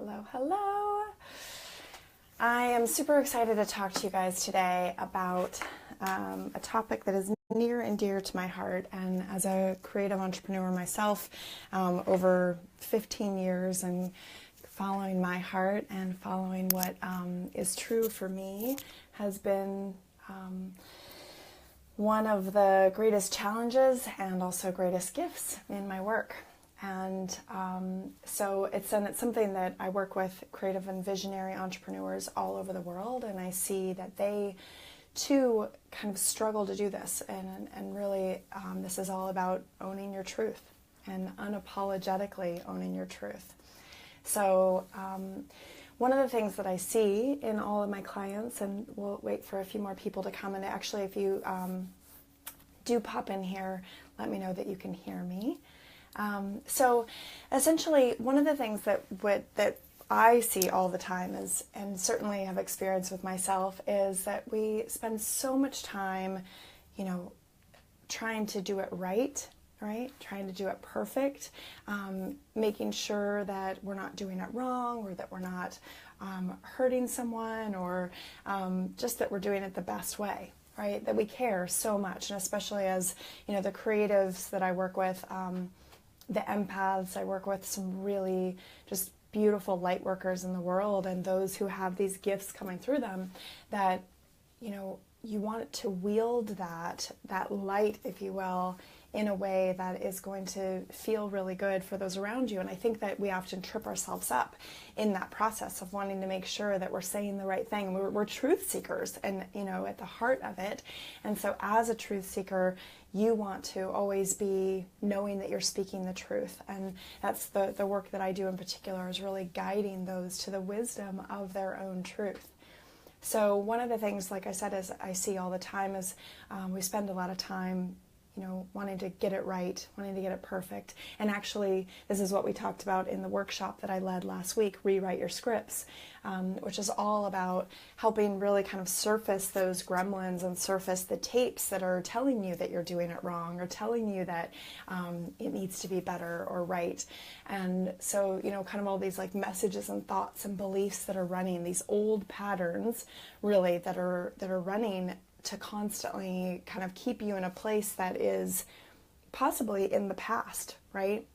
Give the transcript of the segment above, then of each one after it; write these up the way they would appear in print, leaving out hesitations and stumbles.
Hello, hello. I am super excited to talk to you guys today about a topic that is near and dear to my heart. And as a creative entrepreneur myself, over 15 years and following my heart and following what is true for me has been one of the greatest challenges and also greatest gifts in my work. And so it's something that I work with creative and visionary entrepreneurs all over the world, and I see that they too kind of struggle to do this. And really, this is all about owning your truth and unapologetically owning your truth. So one of the things that I see in all of my clients, and we'll wait for a few more people to come, and actually if you do pop in here, let me know that you can hear me. So essentially, one of the things that I see all the time is, and certainly have experienced with myself, is that we spend so much time, trying to do it right? Trying to do it perfect, making sure that we're not doing it wrong, or that we're not hurting someone, or just that we're doing it the best way, right? That we care so much, and especially as, the creatives that I work with, the empaths, I work with some really just beautiful light workers in the world, and those who have these gifts coming through them, that, you want to wield that light, if you will, in a way that is going to feel really good for those around you. And I think that we often trip ourselves up in that process of wanting to make sure that we're saying the right thing. We're truth seekers, and at the heart of it. And so as a truth seeker, you want to always be knowing that you're speaking the truth. And that's the work that I do in particular, is really guiding those to the wisdom of their own truth. So one of the things, like I said, is I see all the time is we spend a lot of time wanting to get it right, wanting to get it perfect. And actually, this is what we talked about in the workshop that I led last week, Rewrite Your Scripts, which is all about helping really kind of surface those gremlins and surface the tapes that are telling you that you're doing it wrong, or telling you that it needs to be better or right. And so, kind of all these like messages and thoughts and beliefs that are running, these old patterns really that are running to constantly kind of keep you in a place that is possibly in the past, right?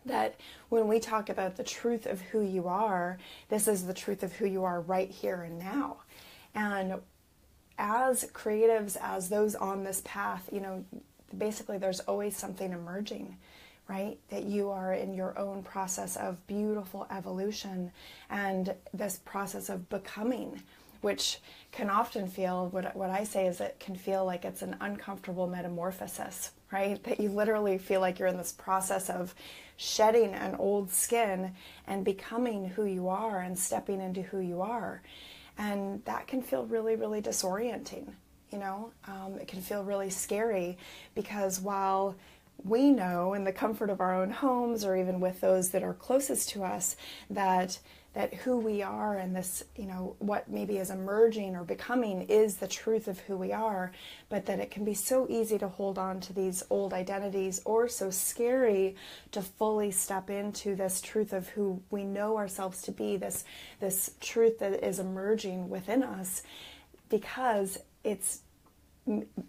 That when we talk about the truth of who you are, this is the truth of who you are right here and now. And as creatives, as those on this path, basically there's always something emerging, right? That you are in your own process of beautiful evolution, and this process of becoming, which can often feel, what I say is it can feel like it's an uncomfortable metamorphosis, right? That you literally feel like you're in this process of shedding an old skin and becoming who you are and stepping into who you are. And that can feel really, really disorienting, It can feel really scary, because while we know in the comfort of our own homes, or even with those that are closest to us, that who we are and this, what maybe is emerging or becoming is the truth of who we are, but that it can be so easy to hold on to these old identities, or so scary to fully step into this truth of who we know ourselves to be, this truth that is emerging within us, because it's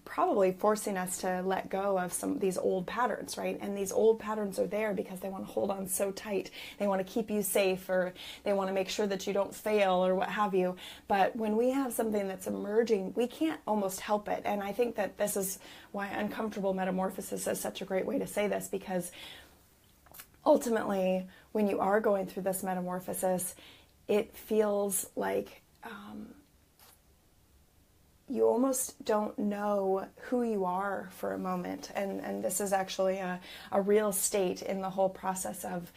probably forcing us to let go of some of these old patterns, right? And these old patterns are there because they want to hold on so tight. They want to keep you safe, or they want to make sure that you don't fail, or what have you. But when we have something that's emerging, we can't almost help it. And I think that this is why uncomfortable metamorphosis is such a great way to say this, because ultimately, when you are going through this metamorphosis, it feels like you almost don't know who you are for a moment. And this is actually a real state in the whole process of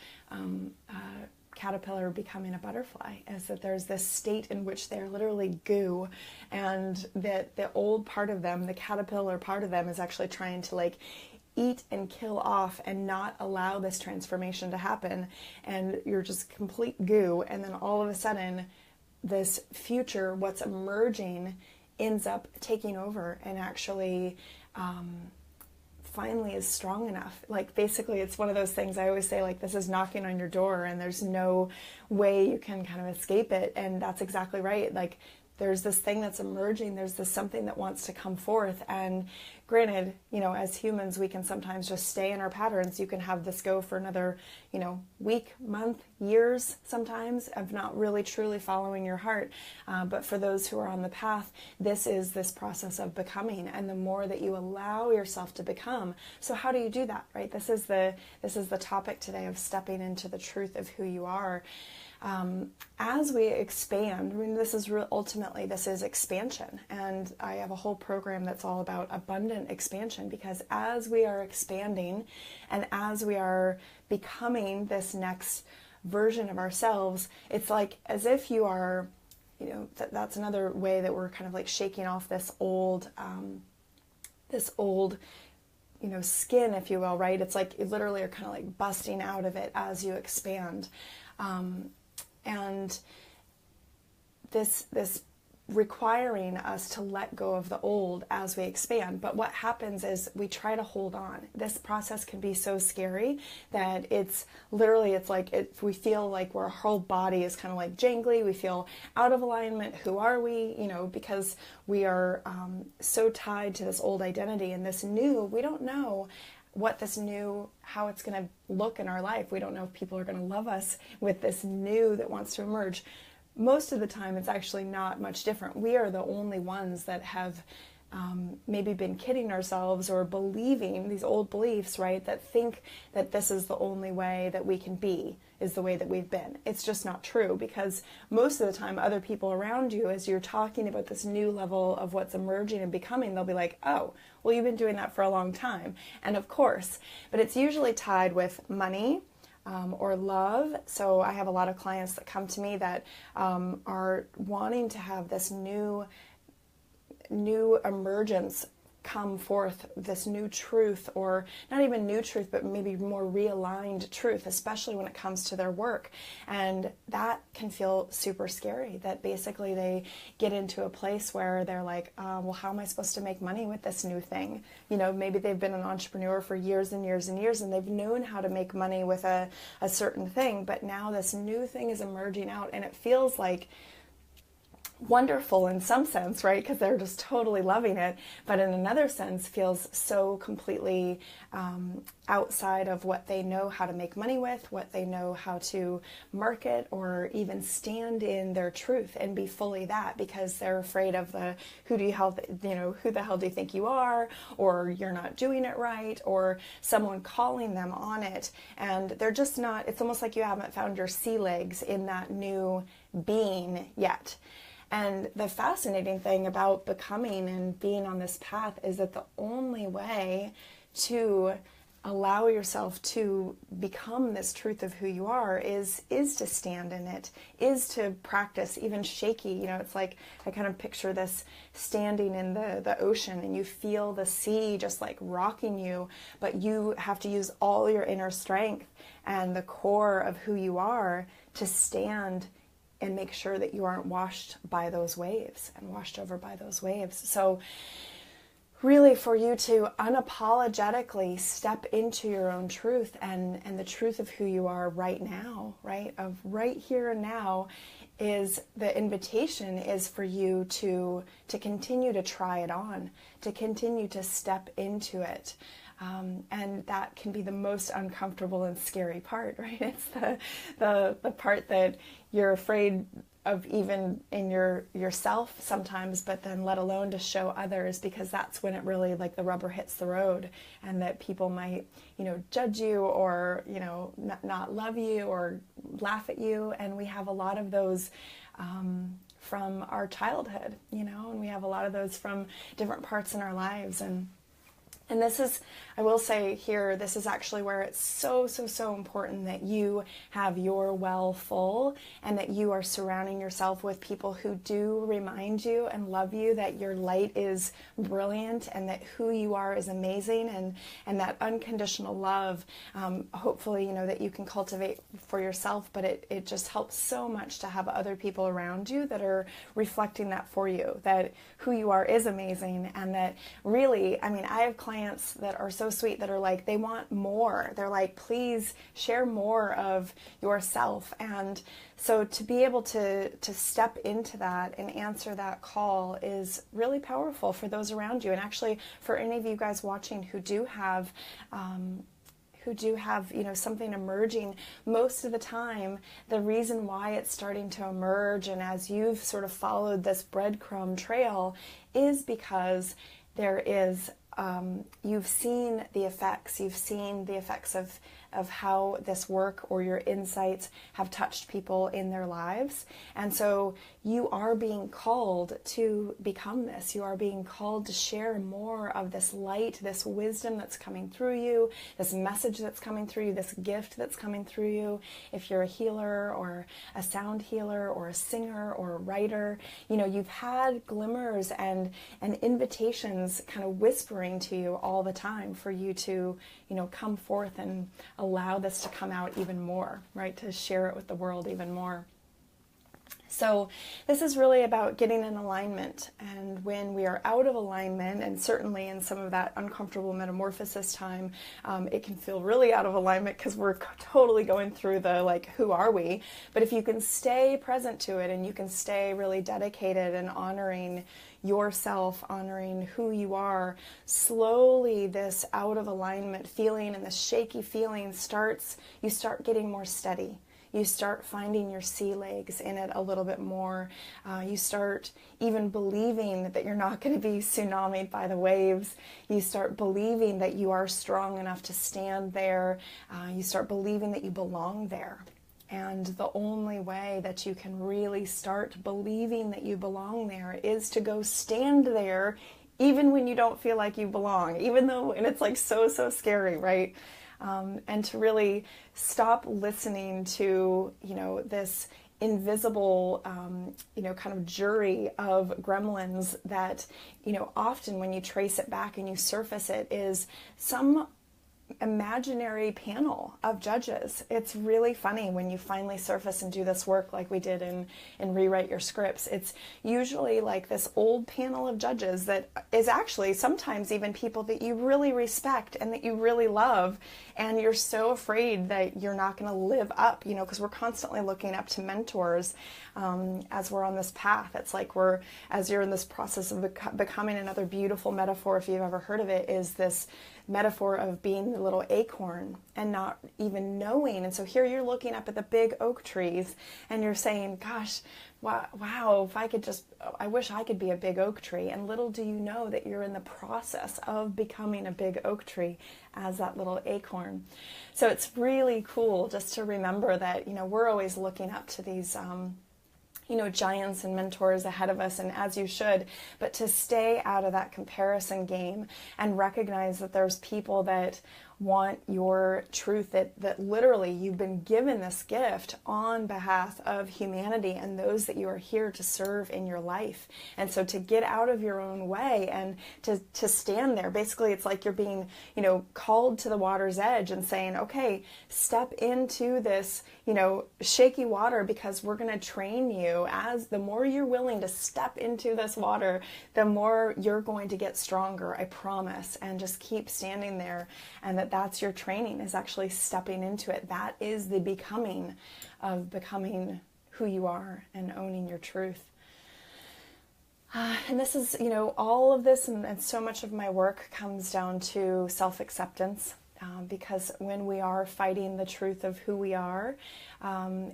caterpillar becoming a butterfly, is that there's this state in which they're literally goo, and that the old part of them, the caterpillar part of them, is actually trying to eat and kill off and not allow this transformation to happen. And you're just complete goo. And then all of a sudden, this future, what's emerging, ends up taking over and actually finally is strong enough. Like basically it's one of those things I always say, like, this is knocking on your door and there's no way you can kind of escape it. And that's exactly right. Like there's this thing that's emerging, there's this something that wants to come forth. And granted, you know, as humans, we can sometimes just stay in our patterns. You can have this go for another, you know, week, month, years sometimes of not really truly following your heart. But for those who are on the path, this is this process of becoming. And the more that you allow yourself to become. So how do you do that, right? This is the topic today of stepping into the truth of who you are. As we expand, I mean, this is ultimately, this is expansion. And I have a whole program that's all about abundant expansion, because as we are expanding and as we are becoming this next version of ourselves, it's like as if you are, you know, that's another way that we're kind of like shaking off this old, you know, skin, if you will, right? It's like you literally are kind of like busting out of it as you expand. And this requiring us to let go of the old as we expand. But what happens is we try to hold on. This process can be so scary that it's literally, it's like we feel like our whole body is kind of like jangly. We feel out of alignment. Who are we? You know, because we are so tied to this old identity, and this new, we don't know what this new, how it's going to look in our life. We don't know if people are going to love us with this new that wants to emerge. Most of the time, it's actually not much different. We are the only ones that have maybe been kidding ourselves or believing these old beliefs, right? That think that this is the only way that we can be, is the way that we've been. It's just not true, because most of the time other people around you, as you're talking about this new level of what's emerging and becoming, they'll be like, oh, well, you've been doing that for a long time. And of course, but it's usually tied with money, or love. So I have a lot of clients that come to me that are wanting to have this new emergence come forth, this new truth, or not even new truth, but maybe more realigned truth, especially when it comes to their work. And that can feel super scary, that basically they get into a place where they're like, well, how am I supposed to make money with this new thing? You know, maybe they've been an entrepreneur for years and years and years, and they've known how to make money with a certain thing, but now this new thing is emerging out, and it feels like wonderful in some sense, right? Because they're just totally loving it. But in another sense, feels so completely outside of what they know how to make money with, what they know how to market, or even stand in their truth and be fully that, because they're afraid of the who the hell do you think you are, or you're not doing it right, or someone calling them on it. And they're just not, it's almost like you haven't found your sea legs in that new being yet. And the fascinating thing about becoming and being on this path is that the only way to allow yourself to become this truth of who you are is to stand in it, is to practice, even shaky. You know, it's like I kind of picture this standing in the ocean, and you feel the sea just like rocking you, but you have to use all your inner strength and the core of who you are to stand and make sure that you aren't washed by those waves and washed over by those waves. So really, for you to unapologetically step into your own truth and the truth of who you are right now, right? Of right here and now, is the invitation is for you to continue to try it on, to continue to step into it. And that can be the most uncomfortable and scary part, right? It's the part that you're afraid of, even in yourself sometimes, but then let alone to show others, because that's when it really, like, the rubber hits the road, and that people might, you know, judge you, or, you know, not love you, or laugh at you. And we have a lot of those from our childhood, you know, and we have a lot of those from different parts in our lives. And this is, I will say here, this is actually where it's so important that you have your well full, and that you are surrounding yourself with people who do remind you and love you that your light is brilliant, and that who you are is amazing, and that unconditional love, hopefully, you know, that you can cultivate for yourself, but it just helps so much to have other people around you that are reflecting that for you, that who you are is amazing, and that really, I mean, I have clients clients that are so sweet that are like, they want more. They're like, please share more of yourself. And so to be able to step into that and answer that call is really powerful for those around you. And actually for any of you guys watching who do have something emerging, most of the time, the reason why it's starting to emerge, and as you've sort of followed this breadcrumb trail, is because there is, you've seen the effects. You've seen the effects of how this work or your insights have touched people in their lives. And so you are being called to become this. You are being called to share more of this light, this wisdom that's coming through you, this message that's coming through you, this gift that's coming through you. If you're a healer or a sound healer or a singer or a writer, you've had glimmers and invitations kind of whispering to you all the time for you to, come forth and allow this to come out even more, right? To share it with the world even more. So this is really about getting in alignment. And when we are out of alignment, and certainly in some of that uncomfortable metamorphosis time, it can feel really out of alignment because we're totally going through the, like, who are we? But if you can stay present to it and you can stay really dedicated and honoring yourself, honoring who you are, slowly this out of alignment feeling and the shaky feeling you start getting more steady. You start finding your sea legs in it a little bit more. You start even believing that you're not going to be tsunamied by the waves. You start believing that you are strong enough to stand there. You start believing that you belong there. And the only way that you can really start believing that you belong there is to go stand there, even when you don't feel like you belong, and it's like so scary, right? And to really stop listening to, this invisible, kind of jury of gremlins that, often when you trace it back and you surface it is some imaginary panel of judges. It's really funny when you finally surface and do this work like we did in Rewrite Your Scripts. It's usually like this old panel of judges that is actually sometimes even people that you really respect and that you really love, and you're so afraid that you're not going to live up, because we're constantly looking up to mentors as we're on this path. It's like as you're in this process of becoming. Another beautiful metaphor, if you've ever heard of it, is this metaphor of being the little acorn and not even knowing. And so here you're looking up at the big oak trees and you're saying, gosh, wow, I wish I could be a big oak tree. And little do you know that you're in the process of becoming a big oak tree as that little acorn. So it's really cool just to remember that, we're always looking up to these giants and mentors ahead of us, and as you should, but to stay out of that comparison game and recognize that there's people that want your truth, that literally you've been given this gift on behalf of humanity and those that you are here to serve in your life. And so to get out of your own way and to stand there, basically it's like you're being, called to the water's edge and saying, okay, step into this, shaky water, because we're going to train you. As the more you're willing to step into this water, the more you're going to get stronger, I promise. And just keep standing there, and that's your training, is actually stepping into it. That is the becoming who you are and owning your truth. And this is, all of this and so much of my work comes down to self-acceptance. Because when we are fighting the truth of who we are,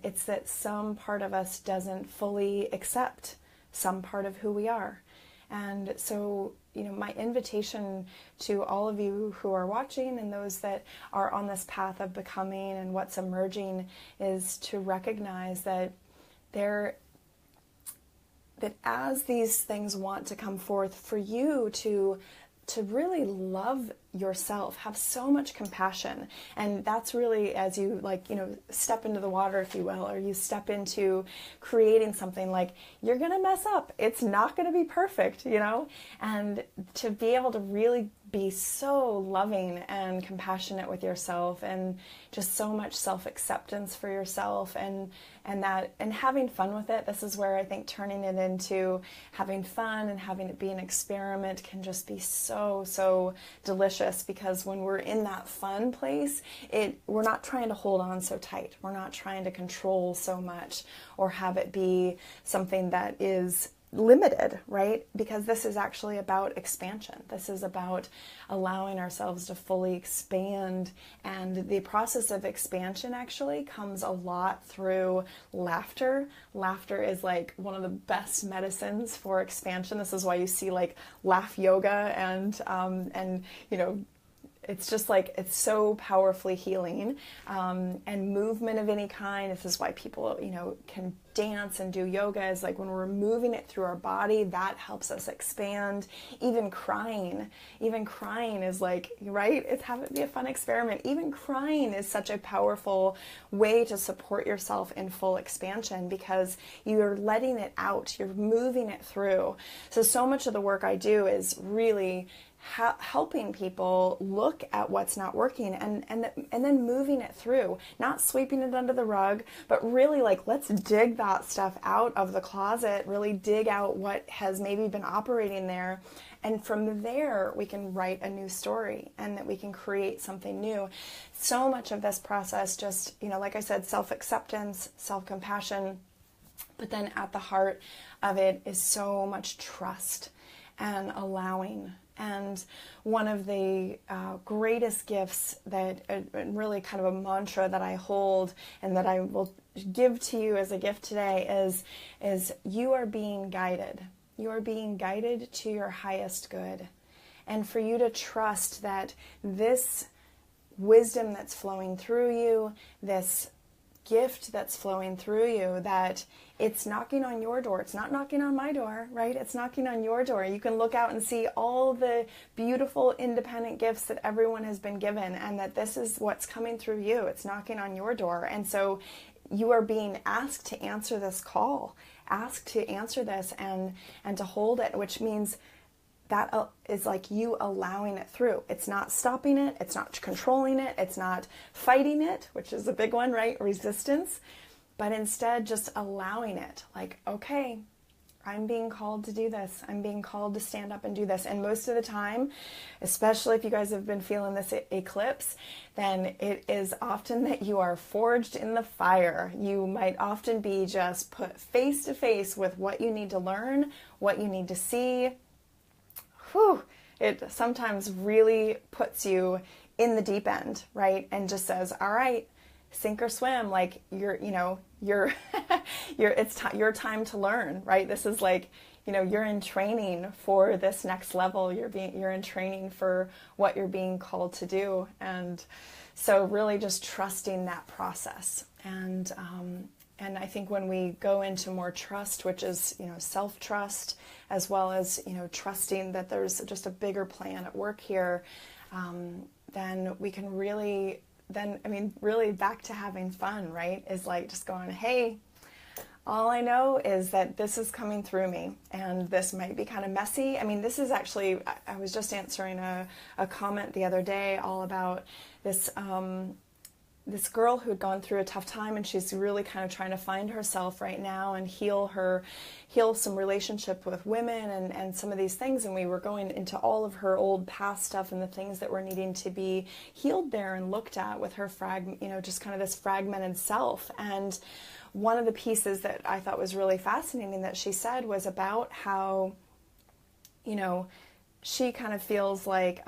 it's that some part of us doesn't fully accept some part of who we are. And so, my invitation to all of you who are watching and those that are on this path of becoming and what's emerging is to recognize that that as these things want to come forth, for you to really love yourself, have so much compassion. And that's really, as you step into the water, if you will, or you step into creating something, like, you're going to mess up. It's not going to be perfect, and to be able to really be so loving and compassionate with yourself, and just so much self-acceptance for yourself, and having fun with it. This is where I think turning it into having fun and having it be an experiment can just be so delicious, because when we're in that fun place, we're not trying to hold on so tight. We're not trying to control so much or have it be something that is limited, right? Because this is actually about expansion. This is about allowing ourselves to fully expand. And the process of expansion actually comes a lot through laughter. Laughter is like one of the best medicines for expansion. This is why you see like laugh yoga and you know, it's just like, it's so powerfully healing, and movement of any kind. This is why people, you know, can dance and do yoga, is like when we're moving it through our body, that helps us expand. Even crying is like, right? It's have it be a fun experiment. Even crying is such a powerful way to support yourself in full expansion, because you're letting it out, you're moving it through. So much of the work I do is really helping people look at what's not working and then moving it through, not sweeping it under the rug, but really like, let's dig that stuff out of the closet, really dig out what has maybe been operating there. And from there, we can write a new story, and that we can create something new. So much of this process, just, you know, like I said, self-acceptance, self-compassion, but then at the heart of it is so much trust and allowing. And one of the greatest gifts that, really kind of a mantra that I hold and that I will give to you as a gift today is you are being guided. You are being guided to your highest good. And for you to trust that this wisdom that's flowing through you, this gift that's flowing through you, that it's knocking on your door. It's not knocking on my door, right? It's knocking on your door. You can look out and see all the beautiful independent gifts that everyone has been given, and that this is what's coming through you. It's knocking on your door. And so you are being asked to answer this call, asked to answer this and to hold it, which means that is like you allowing it through. It's not stopping it. It's not controlling it. It's not fighting it, which is a big one, right? Resistance. But instead just allowing it. Like, okay, I'm being called to do this. I'm being called to stand up and do this. And most of the time, especially if you guys have been feeling this eclipse, then it is often that you are forged in the fire. You might often be just put face to face with what you need to learn, what you need to see. Whew, it sometimes really puts you in the deep end, right? And just says, all right, sink or swim. Like you're it's your time to learn, right? This is like, you're in training for this next level. You're in training for what you're being called to do. And so really just trusting that process. And I think when we go into more trust, which is, self-trust, as well as, trusting that there's just a bigger plan at work here, then we can really back to having fun, right? Is like just going, hey, all I know is that this is coming through me, and this might be kind of messy. I mean, this is actually, I was just answering a comment the other day all about this, this girl who'd gone through a tough time, and she's really kind of trying to find herself right now and heal some relationship with women and some of these things. And we were going into all of her old past stuff and the things that were needing to be healed there and looked at with her just kind of this fragmented self. And one of the pieces that I thought was really fascinating that she said was about how, she kind of feels like,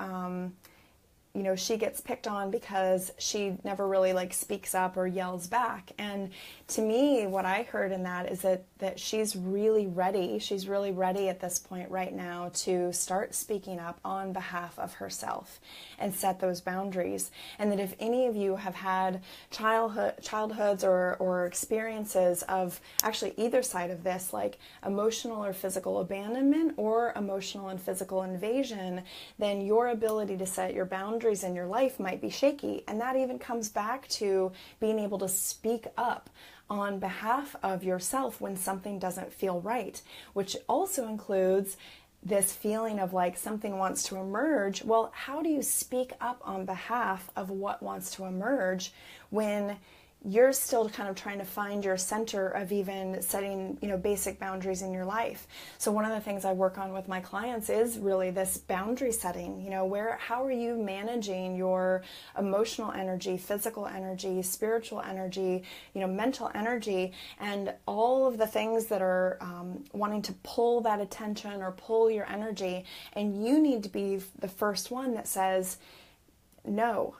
she gets picked on because she never really speaks up or yells back. And to me, what I heard in that is that she's really ready. She's really ready at this point right now to start speaking up on behalf of herself and set those boundaries. And that if any of you have had childhoods or experiences of actually either side of this, like emotional or physical abandonment or emotional and physical invasion, then your ability to set your boundaries in your life might be shaky. And that even comes back to being able to speak up on behalf of yourself when something doesn't feel right, which also includes this feeling of like something wants to emerge, well, how do you speak up on behalf of what wants to emerge when you're still kind of trying to find your center of even setting, basic boundaries in your life? So one of the things I work on with my clients is really this boundary setting. How are you managing your emotional energy, physical energy, spiritual energy, mental energy, and all of the things that are wanting to pull that attention or pull your energy. And you need to be the first one that says, no,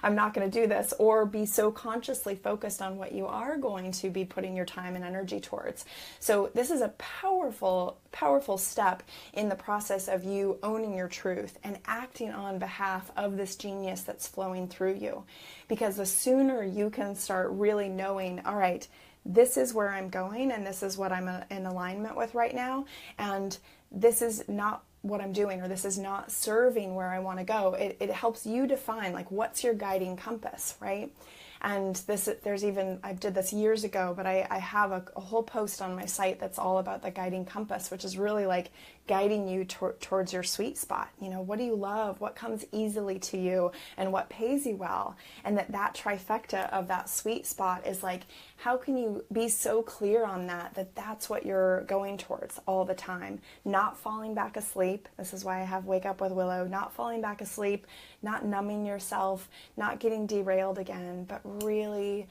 I'm not going to do this, or be so consciously focused on what you are going to be putting your time and energy towards. So this is a powerful, powerful step in the process of you owning your truth and acting on behalf of this genius that's flowing through you. Because the sooner you can start really knowing, all right, this is where I'm going and this is what I'm in alignment with right now, and this is not what I'm doing, or this is not serving where I want to go. It helps you define like what's your guiding compass, right? And I did this years ago, but I have a whole post on my site that's all about the guiding compass, which is really like guiding you towards your sweet spot. What do you love? What comes easily to you? And what pays you well? And that trifecta of that sweet spot is like, how can you be so clear on that that's what you're going towards all the time? Not falling back asleep. This is why I have Wake Up with Willow. Not falling back asleep, not numbing yourself, not getting derailed again, but really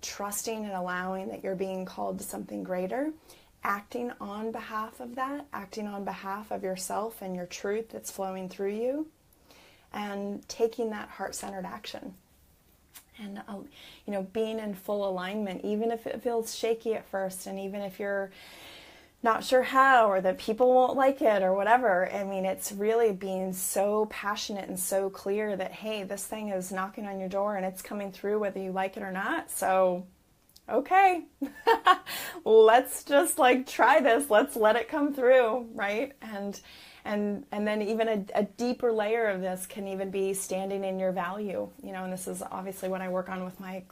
trusting and allowing that you're being called to something greater, acting on behalf of that, acting on behalf of yourself and your truth that's flowing through you, and taking that heart-centered action. And, being in full alignment, even if it feels shaky at first, and even if you're not sure how, or that people won't like it or whatever. I mean, it's really being so passionate and so clear that, hey, this thing is knocking on your door and it's coming through whether you like it or not. So, okay, let's just try this. Let's let it come through, right? And then even a deeper layer of this can even be standing in your value, and this is obviously what I work on with my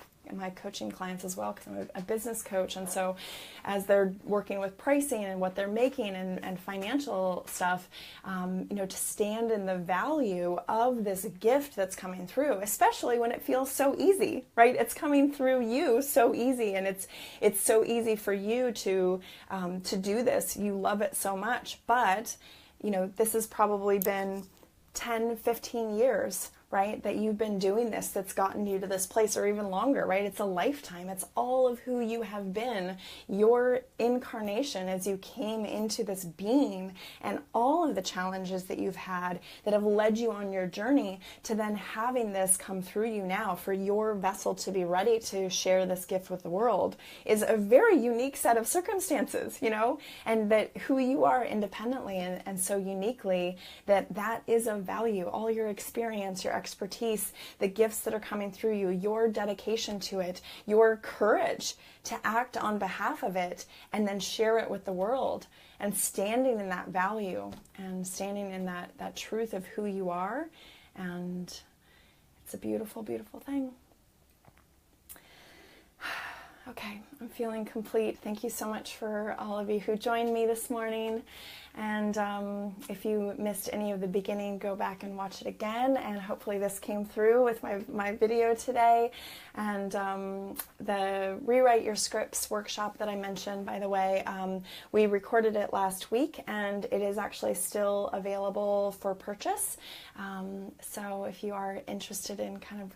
coaching clients as well, because I'm a business coach. And so as they're working with pricing and what they're making and financial stuff, to stand in the value of this gift that's coming through, especially when it feels so easy, right? It's coming through you so easy, and it's so easy for you to do this. You love it so much, but this has probably been 10, 15 years, right, that you've been doing this, that's gotten you to this place, or even longer, right? It's a lifetime. It's all of who you have been, your incarnation as you came into this being, and all of the challenges that you've had that have led you on your journey to then having this come through you now for your vessel to be ready to share this gift with the world is a very unique set of circumstances, and that who you are independently and so uniquely, that is of value. All your experience, your expertise, the gifts that are coming through you, your dedication to it, your courage to act on behalf of it and then share it with the world, and standing in that value and standing in that truth of who you are. And it's a beautiful, beautiful thing. Okay, I'm feeling complete. Thank you so much for all of you who joined me this morning. And if you missed any of the beginning, go back and watch it again. And hopefully this came through with my video today. And the Rewrite Your Scripts workshop that I mentioned, by the way, we recorded it last week, and it is actually still available for purchase. So if you are interested in kind of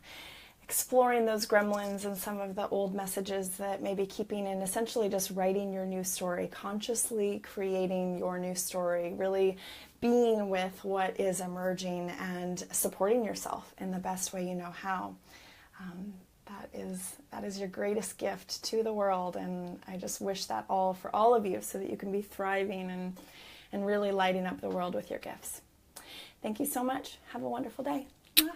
exploring those gremlins and some of the old messages that may be keeping in, essentially just writing your new story, consciously creating your new story, really being with what is emerging and supporting yourself in the best way you know how. That is your greatest gift to the world, and I just wish that all for all of you, so that you can be thriving and really lighting up the world with your gifts. Thank you so much. Have a wonderful day. Mwah.